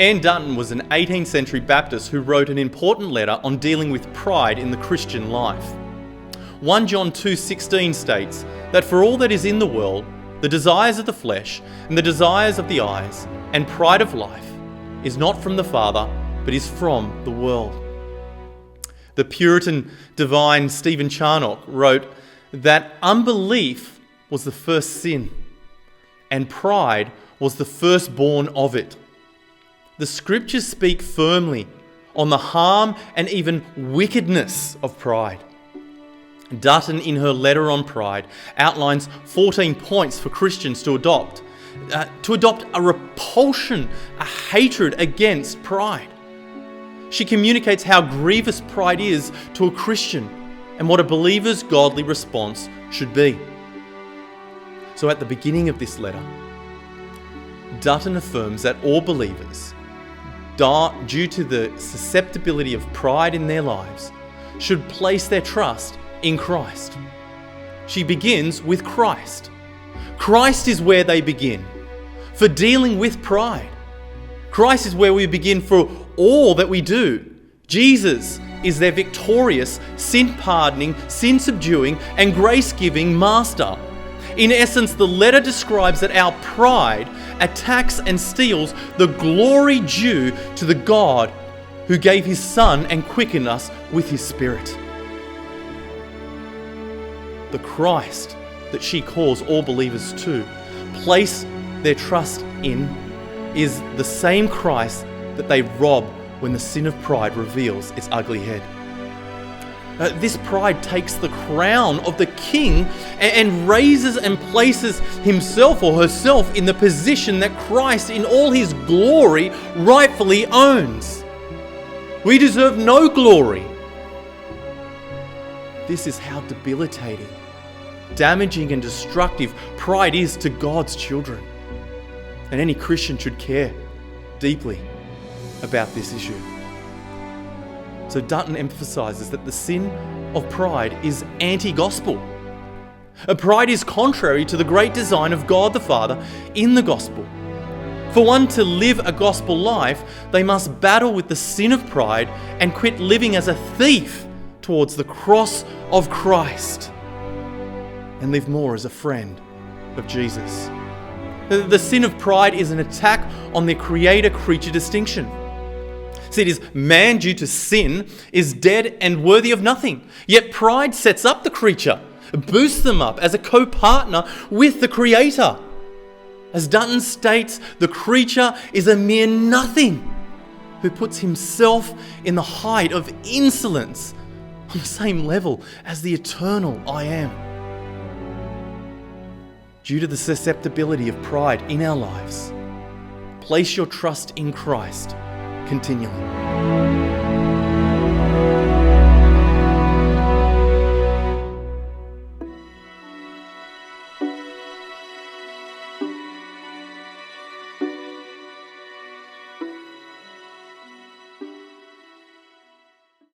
Anne Dutton was an 18th century Baptist who wrote an important letter on dealing with pride in the Christian life. 1 John 2:16 states that for all that is in the world, the desires of the flesh and the desires of the eyes and pride of life is not from the Father, but is from the world. The Puritan divine Stephen Charnock wrote that unbelief was the first sin and pride was the firstborn of it. The scriptures speak firmly on the harm and even wickedness of pride. Dutton, in her letter on pride, outlines 14 points for Christians to adopt a repulsion, a hatred against pride. She communicates how grievous pride is to a Christian and what a believer's godly response should be. So at the beginning of this letter, Dutton affirms that all believers, due to the susceptibility of pride in their lives, should place their trust in Christ. She begins with Christ. Christ is where they begin for dealing with pride. Christ is where we begin for all that we do. Jesus is their victorious, sin-pardoning, sin-subduing, and grace-giving Master. In essence, the letter describes that our pride attacks and steals the glory due to the God who gave His Son and quickened us with His Spirit. The Christ that she calls all believers to place their trust in is the same Christ that they rob when the sin of pride reveals its ugly head. This pride takes the crown of the king and raises and places himself or herself in the position that Christ in all His glory rightfully owns. We deserve no glory. This is how debilitating, damaging and destructive pride is to God's children. And any Christian should care deeply about this issue. So Dutton emphasises that the sin of pride is anti-gospel. Pride is contrary to the great design of God the Father in the gospel. For one to live a gospel life, they must battle with the sin of pride and quit living as a thief towards the cross of Christ and live more as a friend of Jesus. The sin of pride is an attack on the creator-creature distinction. See, it is man due to sin is dead and worthy of nothing. Yet pride sets up the creature, boosts them up as a co-partner with the Creator. As Dutton states, the creature is a mere nothing who puts himself in the height of insolence on the same level as the eternal I am. Due to the susceptibility of pride in our lives, place your trust in Christ continually.